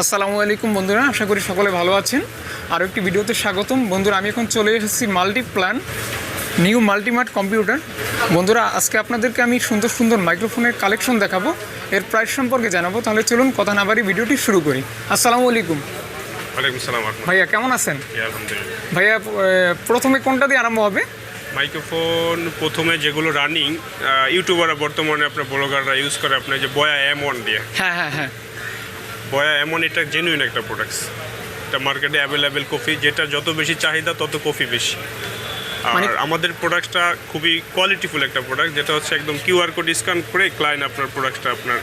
আসসালামু আলাইকুম বন্ধুরা, আশা করি সকলে ভালো আছেন। আরও একটি ভিডিওতে স্বাগতম। বন্ধুরা, আমি এখন চলে এসেছি মাল্টিপ্ল্যান নিউ মাল্টিমার্ট কম্পিউটার। বন্ধুরা, আজকে আপনাদেরকে আমি সুন্দর সুন্দর মাইক্রোফোনের কালেকশন দেখাবো, এর প্রাইস সম্পর্কে জানাবো। তাহলে চলুন কথা না বাড়ি ভিডিওটি শুরু করি। আসসালামু আলাইকুম। ওয়ালাইকুম সালাম। ভাইয়া কেমন আছেন? আলহামদুলিল্লাহ। ভাইয়া প্রথমে কোনটা দিয়ে আরম্ভ হবে? মাইক্রোফোন প্রথমে যেগুলো রানিং ইউটিউবাররা বর্তমানে আপনার ব্লগাররা ইউজ করে আপনার যে বয়া M1 দিয়ে। হ্যাঁ, বয়া M1 এটা জেনুইন একটা প্রোডাক্টস। এটা মার্কেটে অ্যাভেলেবেল কফি, যেটা যত বেশি চাহিদা তত কফি বেশি। আর আমাদের প্রোডাক্টটা খুবই কোয়ালিটিফুল একটা প্রোডাক্ট, যেটা হচ্ছে একদম কিউআর কোড স্ক্যান করে ক্লায়েন্ট আপনার প্রোডাক্টটা আপনার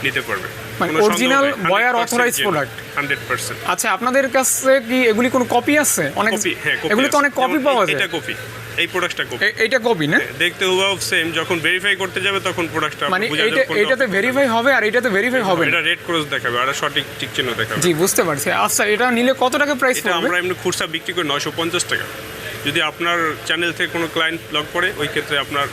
নিতে পারবে। মানে অরিজিনাল বয়ার অথরাইজড প্রোডাক্ট 100%। আচ্ছা, আপনাদের কাছে কি এগুলি কোনো কপি আছে? অনেক কপি, হ্যাঁ, এগুলি তো অনেক কপি পাওয়া যায়। এটা কপি, এই প্রোডাক্টটা কপি। এইটা কপি না? দেখতে হুবহু সেম, যখন ভেরিফাই করতে যাবে তখন প্রোডাক্টটা মানে এইটাতে ভেরিফাই হবে আর এইটাতে ভেরিফাই হবে না। এটা রেড ক্রস দেখাবে আর সঠিক টিক চিহ্ন দেখাবে। জি, বুঝতে পারছি। আচ্ছা, এটা নিলে কত টাকা প্রাইস পড়বে? আমরা এমনি খুচরা বিক্রি করি 950 টাকা। যদি আপনার চ্যানেল থেকে কোনো ক্লায়েন্ট লগ করে, ওই ক্ষেত্রে আপনার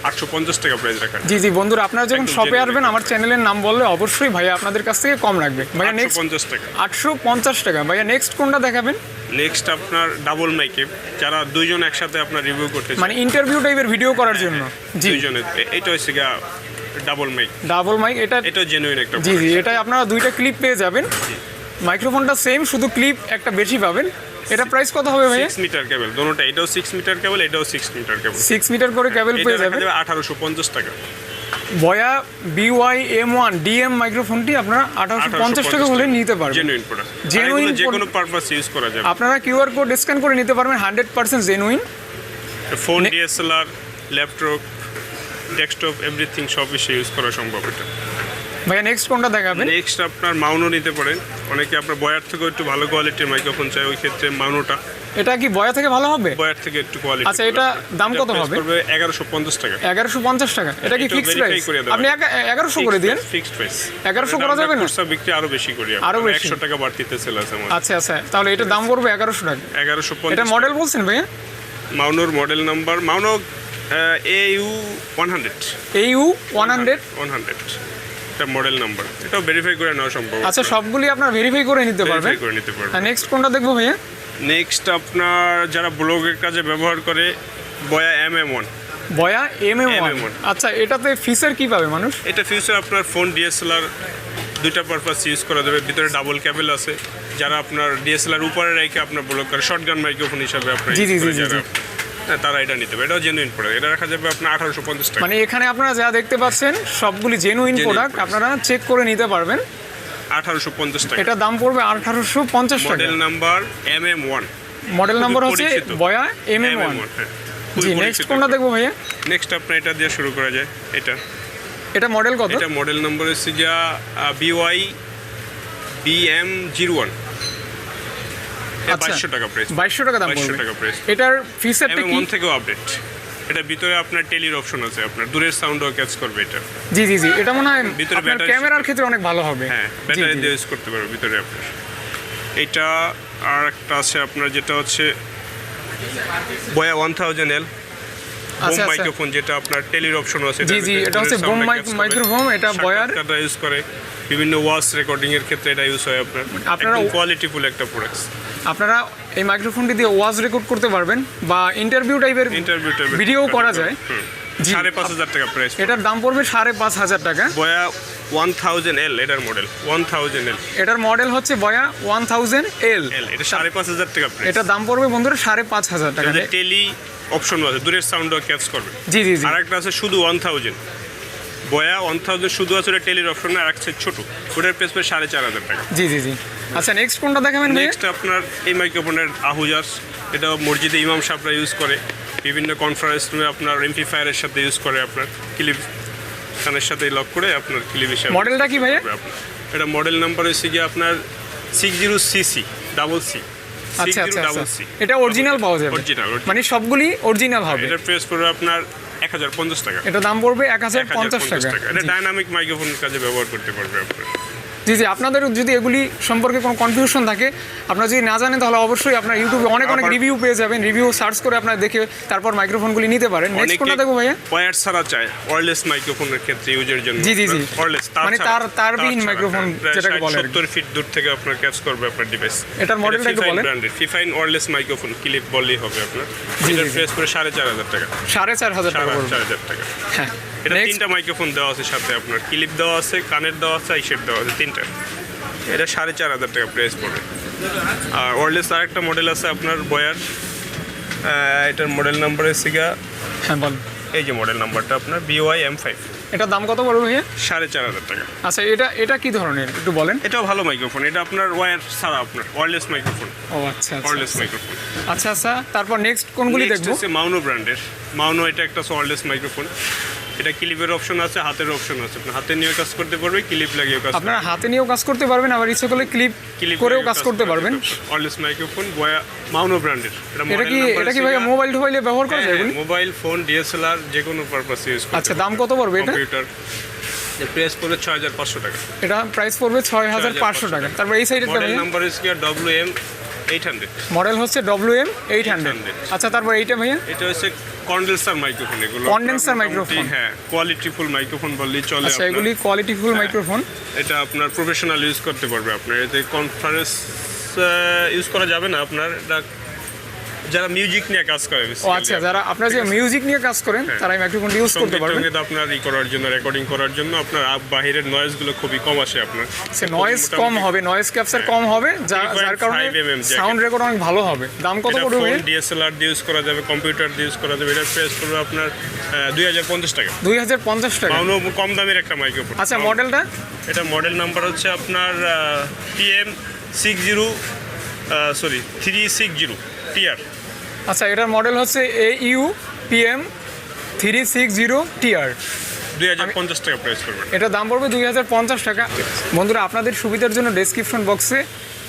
850 টাকা প্রাইস রাখা। জি বন্ধুরা, আপনারা যখন শপে আসবেন আমার চ্যানেলের নাম বললে অবশ্যই ভাইয়া আপনাদের কাছ থেকে কম রাখবে। ভাইয়া নেক্সট 850 টাকা। 850 টাকা। ভাইয়া নেক্সট কোনটা দেখাবেন? নেক্সট আপনার ডাবল মাইকে, যারা দুইজন একসাথে আপনার রিভিউ করতে চান, মানে ইন্টারভিউ টাইপের ভিডিও করার জন্য। জি, দুইজনের। এটা হচ্ছে ডাবল মাইক। এটা জেনুইন একটা। জি, এটাই আপনারা দুইটা ক্লিপ পেয়ে যাবেন। মাইক্রোফোনটা সেম, শুধু ক্লিপ একটা বেশি পাবেন। এটা প্রাইস কত হবে ভাইয়া? 6 মিটার কেবল, দুটোটা। এটাও 6 মিটার কেবল, এটাও 6 মিটার কেবল। 6 মিটার করে কেবল পেয়ে যাবেন। 1850 টাকা। বয়া BY M1 DM মাইক্রোফোনটি আপনারা 1850 টাকা হলে নিতে পারবেন। জেনুইন প্রোডাক্ট, জেনুইন, যে কোনো পারপাস ইউজ করা যাবে। আপনারা কিউআর কোড স্ক্যান করে নিতে পারবেন। 100% genuine. Phone, DSLR, laptop, desktop, everything সব বিষয়ে ইউজ করা সম্ভব এটা। ভাইয়া নেক্সট কোনটা দেখাবেন? নেক্সট আপনার মাউনো নিতে পারেন। অনেকে আপনার বয়ার থেকে একটু ভালো কোয়ালিটির মাইক্রোফোন চাই, ওই ক্ষেত্রে মাউনোটা। এটা কি বয়া থেকে ভালো হবে? বয়ার থেকে একটু কোয়ালিটি। আচ্ছা, এটা দাম কত হবে? 1150 টাকা। 1150 টাকা। এটা কি ফিক্সড প্রাইস? আপনি 1100 করে দিন। Fixed price. 1100 করা যাবে না? খুচরা বিক্রি আরো বেশি করি, আরো বেশি। 100 টাকা বাড়তিতে সেল আছে আমাদের। আচ্ছা, তাহলে এটা দাম পড়বে 1100 টাকা। 1150। এটা মডেল বলছেন ভাইয়া? মাউনোর মডেল নাম্বার মাউনো AU 100। AU 100 এটা মডেল নাম্বার। এটাও ভেরিফাই করে নেওয়া সম্ভব। আচ্ছা, সবগুলি আপনার ভেরিফাই করে নিতে পারবেন। আর নেক্সট কোনটা দেখবো ভাইয়া? নেক্সট আপনার যারা ব্লগের কাজে ব্যবহার করে, বয়া MM1। বয়া MM1। আচ্ছা, এটাতে ফিচার কি পাবে মানুষ? এটা ফিচার আপনার ফোন, DSLR দুইটা পারপাস ইউজ করা যাবে। ভিতরে ডাবল কেবল আছে। যারা আপনার DSLR উপরে রেখে আপনার ব্লগ করে শর্টগান মাইক্রোফোন হিসাবে আপনার জি, তারা এটা নিতে পারে। এটাও জেনুইন প্রোডাক্ট। এটা রাখা যাবে আপনার 1850 টাকা। মানে এখানে আপনারা যা দেখতে পাচ্ছেন সবগুলি জেনুইন প্রোডাক্ট, আপনারা চেক করে নিতে পারবেন। 1850 টাকা। এটা দাম পড়বে 1850 টাকা। Model number MM1। Model number হচ্ছে বয়া MM1। জি, নেক্সট কোনটা দেখবো ভাইয়া? নেক্সট আপনার এটা দিয়ে শুরু করা যায়। এটা মডেল কত? এটা মডেল নাম্বার হচ্ছে BY BM01। 2200 টাকা প্রাইস। 2200 টাকা দাম পড়বে। 2200 টাকা প্রাইস। এটার ফিচারটা কি? M1 থেকেও আপডেট। এটা ভিতরে আপনার টেলির অপশন আছে, আপনার দূরের সাউন্ডও ক্যাচ করবে এটা। জি, এটা মনে হয় ভিতরে আপনার ক্যামেরার ক্ষেত্রে অনেক ভালো হবে। হ্যাঁ, ব্যাটারি দিয়ে ইউজ করতে পারবে ভিতরে আপনার। এটা আর একটা আছে আপনার, যেটা হচ্ছে বয়া 1000L আচ্ছা, মাইক্রোফোন, যেটা আপনার টেলির অপশন আছে। জি, এটা হচ্ছে বোম মাইক্রোফোন। এটা বয়ার ইউজ করে বিভিন্ন ওয়াস রেকর্ডিং এর ক্ষেত্রে এটা ইউজ হয় আপনার। একদম কোয়ালিটিফুল একটা প্রোডাক্ট। আপনারা এই মাইক্রোফোনটি দিয়ে ওয়াজ রেকর্ড করতে পারবেন বা ইন্টারভিউ টাইপের ভিডিও করা যায়। 5500 টাকা প্রাইস। এটার দাম পড়বে 5500 টাকা। বয়া 1000L এটার মডেল। 1000L এটার মডেল হচ্ছে বয়া 1000L। এটা 5500 টাকা প্রাইস। এটার দাম পড়বে বন্ধুরা 5500 টাকা। টেলি অপশন আছে, দূরের সাউন্ডও ক্যাচ করবে। জি। আর একটা আছে শুধু 1000। বয়া 1000 শুধু আছে, ওটা টেলির অপশন না, আর একটা ছোট, ওটার প্রাইস পড়বে 4500 টাকা। জি। আচ্ছা, নেক্সট কোনটা দেখাবেন? নেক্সট আপনার এই মাইক্রোফোনের আহুজাস। এটা মসজিদে ইমাম সাহেবরা ইউজ করে, বিভিন্ন কনফারেন্স রুমে আপনার এমপ্লিফায়ারের সাথে ইউজ করে, আপনার ক্লিপ কানের সাথে লক করে আপনার ক্লিপ হিসাবে। মডেলটা কি ভাইয়া? এটা মডেল নাম্বার হচ্ছে আপনার 60CC ডাবল সি। আচ্ছা, এটা অরিজিনাল পাওয়া যাবে? অরিজিনাল, মানে সবগুলি অরিজিনাল হবে। এটার প্রাইস পড়বে আপনার 1050 টাকা। এটা দাম পড়বে 1050 টাকা। এটা ডাইনামিক মাইক্রোফোনের কাজে ব্যবহার করতে পারবে আপনার। জি জি, আপনাদের যদি এগুলি সম্পর্কে কোনো কনফিউশন থাকে, আপনারা যদি না জানেন তাহলে অবশ্যই আপনার ইউটিউবে অনেক রিভিউ পেয়ে যাবেন, রিভিউ সার্চ করে আপনারা দেখে তারপর মাইক্রোফোনগুলি নিতে পারেন। নেক্সট কোনটা দেখবো ভাইয়া? ওয়্যার ছাড়া চাই ওয়্যারলেস মাইক্রোফোনের ক্ষেত্রে ইউজের জন্য। জি জি জি, ওয়্যারলেস মানে তারবিহীন মাইক্রোফোন যেটাকে বলে 70 ফিট দূর থেকে আপনার ক্যাচ করবে আপনার ডিভাইস। এটার মডেলটা একটু বলেন। ফিফাইন ওয়্যারলেস মাইক্রোফোন ক্লিপ বললেই হবে আপনার। এটা প্রেস করে 4500 টাকা। 4500 টাকা পড়বে। 4500 টাকা। হ্যাঁ, এটা তিনটা মাইক্রোফোন দেওয়া আছে সাথে, আপনার ক্লিপ দেওয়া আছে, কানের দেওয়া আছে, আইশেড দেওয়া আছে, তিনটা। এটা 4500 টাকা প্রাইস পড়বে। আর ওয়্যারলেস আরেকটা মডেল আছে আপনার বয়ার, এটার মডেল নাম্বার হচ্ছে হ্যাঁ বল, এই যে মডেল নাম্বারটা আপনার BY M5। এটার দাম কত পড়বে ভাইয়া? 4500 টাকা। আচ্ছা, এটা কি ধরনের একটু বলেন। এটাও ভালো মাইক্রোফোন, এটা আপনার ওয়্যার ছাড়া আপনার ওয়্যারলেস মাইক্রোফোন। ও আচ্ছা ওয়্যারলেস মাইক্রোফোন। আচ্ছা আচ্ছা, তারপর নেক্সট কোনগুলি দেখবো? মাউনো ব্র্যান্ডের মাউনো, এটা একটা ওয়্যারলেস মাইক্রোফোন। এটা ক্লিপের অপশন আছে, হাতের অপশন আছে, আপনি হাতে নিয়েও কাজ করতে পারবে, ক্লিপ লাগিয়েও কাজ, আপনারা হাতে নিয়েও কাজ করতে পারবেন, আবার ইচ্ছে করলে ক্লিপ করেও কাজ করতে পারবেন। ওয়্যারলেস মাইক্রোফোন বয়া মাউনো ব্র্যান্ডের। এটা কি ভাইয়া মোবাইল টোবাইলে ব্যবহার করা যায়? মোবাইল ফোন, DSLR যে কোনো পারপাসে ইউজ করতে। আচ্ছা, দাম কত পড়বে এটা? কম্পিউটার প্রাইস পড়বে 6500 টাকা। এটা প্রাইস পড়বে 6500 টাকা। তারপর এই সাইডের মডেল নাম্বার হচ্ছে WM800। মডেল হচ্ছে WM800। আচ্ছা, তারপর এইটা ভাইয়া? এটা হচ্ছে কন্ডেন্সার মাইক্রোফোন। এগুলো কন্ডেন্সার মাইক্রোফোন। হ্যাঁ, কোয়ালিটিফুল মাইক্রোফোন বললেই চলে। আচ্ছা, এগুলি কোয়ালিটিফুল মাইক্রোফোন। এটা আপনার প্রফেশনাল ইউজ করতে পারবে। আপনার এতে কনফারেন্স ইউজ করা যাবে না। আপনার এটা যারা মিউজিক নিয়ে কাজ করে, ও আচ্ছা, যারা আপনারা যে মিউজিক নিয়ে কাজ করেন তারা এই মাইক্রোফোনটি ইউজ করতে পারবেন। কিন্তু আপনার করার জন্য, রেকর্ডিং করার জন্য আপনার বাহিরের নয়েজগুলো খুবই কম আসে। আপনার সে নয়েজ কম হবে, নয়েজ ক্যাপচার কম হবে, যার কারণে সাউন্ড রেকর্ড অনেক ভালো হবে। দাম কত পড়বে? DSLR দিয়ে ইউজ করা যাবে, কম্পিউটার দিয়ে ইউজ করা যাবে। এটার প্রাইস পড়বে আপনার 2050 টাকা। 2050 টাকা। কম দামের একটা মাইক্রোফোন। আচ্ছা, মডেলটা? এটা মডেল নাম্বার হচ্ছে আপনার PM360 TR। আচ্ছা, এটার মডেল হচ্ছে AU PM360 TR। 2050 টাকা প্রাইস করবেন। এটা দাম পড়বে 2050 টাকা। বন্ধুরা, আপনাদের সুবিধার জন্য ডেসক্রিপশন বক্সে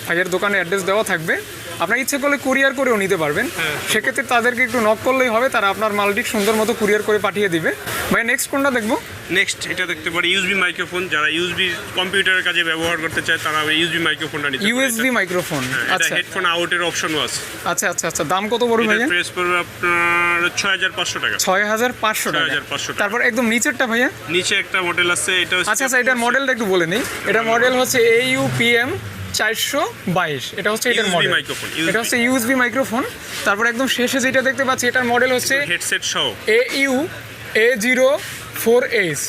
ভাইয়ের দোকানের অ্যাড্রেস দেওয়া থাকবে, আপনার ইচ্ছে করলে কুরিয়ার করেও নিতে পারবেন। সেক্ষেত্রে তাদেরকে একটু নক করলেই হবে, তারা আপনার মালটি সুন্দর মতো কুরিয়ার করে পাঠিয়ে দিবে। ভাই, নেক্সট কোনটা দেখবো? নেক্সট এটা দেখতে পারি USB মাইক্রোফোন। যারা USB কম্পিউটারের কাজে ব্যবহার করতে চায় তারা USB মাইক্রোফোনটা নিতে পারে। USB microphone. আচ্ছা, হেডফোন আউটের অপশনও আছে। আচ্ছা আচ্ছা আচ্ছা, দাম কত পড়বে ভাইয়া? প্রাইস পড়বে আপনার 6500 টাকা। 6500 টাকা। 6500 টাকা। তারপর একদম নিচেরটা ভাইয়া? নিচে একটা মডেল আছে, এটা হচ্ছে আচ্ছা আচ্ছা, এটার মডেলটা একটু বলে নেই। এটা মডেল হচ্ছে AU PM422। এটা হচ্ছে এটার মডেল। এটা হচ্ছে USB মাইক্রোফোন। তারপর একদম শেষে যেটা দেখতে পাচ্ছি, এটার মডেল হচ্ছে হেডসেট সহ AU A04S।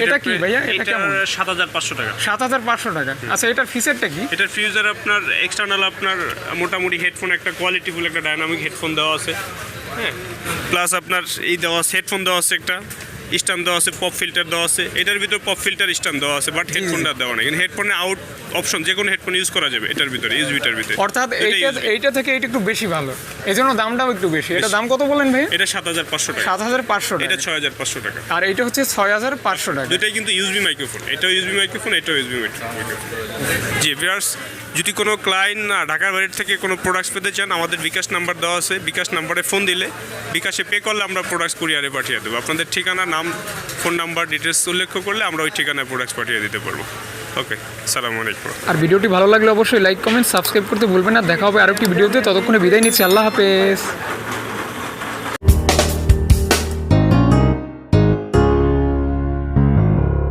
এটা কি ভাইয়া? এটা কেমন? 7500 টাকা। 7500 টাকা। আচ্ছা, এটার ফিচারটা কি? এটার ফিউজার আপনার এক্সটার্নাল আপনার মোটামুটি হেডফোন, একটা কোয়ালিটিফুল একটা ডায়নামিক হেডফোন দেওয়া আছে। হ্যাঁ, প্লাস আপনার এই দেওয়া আছে, হেডফোন দেওয়া আছে, একটা স্ট্যান্ড দেওয়া আছে, পপ ফিল্টার দেওয়া আছে। এটার ভিতরে পপ ফিল্টার স্ট্যান্ড দেওয়া আছে, বাট হেডফোনটা দেওয়া নেই। কিন্তু হেডফোনে আউট অপশন যে কোনো হেডফোন ইউজ করা যাবে এটার ভিতরে, ইউএসবিটার ভিতরে। অর্থাৎ এইটা থেকে এটা একটু বেশি ভালো, এজন্য দামটাও একটু বেশি। এটা দাম কত বলেন ভাই? এটা 7500 টাকা। 7500 টাকা। এটা 6500 টাকা। আর এইটা হচ্ছে 6500 টাকা। দুটাই কিন্তু ইউএসবি মাইক্রোফোন। এটাও ইউএসবি মাইক্রোফোন, এটাও ইউএসবি মাইক্রোফোন। জি ভিউয়ার্স, যদি কোনো ক্লায়েন্ট ঢাকার বাইরে থেকে কোনো প্রোডাক্টস পেতে চান, আমাদের বিকাশ নাম্বার দেওয়া আছে। বিকাশ নাম্বারে ফোন দিলে, বিকাশে পে করলে আমরা প্রোডাক্টস কুরিয়ারে পাঠিয়ে দেবো। আপনাদের ঠিকানা, নাম, ফোন নাম্বার, ডিটেলস উল্লেখ করলে আমরা ওই ঠিকানায় প্রোডাক্টস পাঠিয়ে দিতে পারবো। ওকে, আসসালামু আলাইকুম। আর ভিডিওটি ভালো লাগলে অবশ্যই লাইক, কমেন্ট, সাবস্ক্রাইব করতে ভুলবেন না। দেখা হবে আরেকটি ভিডিওতে। ততক্ষণে বিদায় নিচ্ছি। আল্লাহ হাফেজ।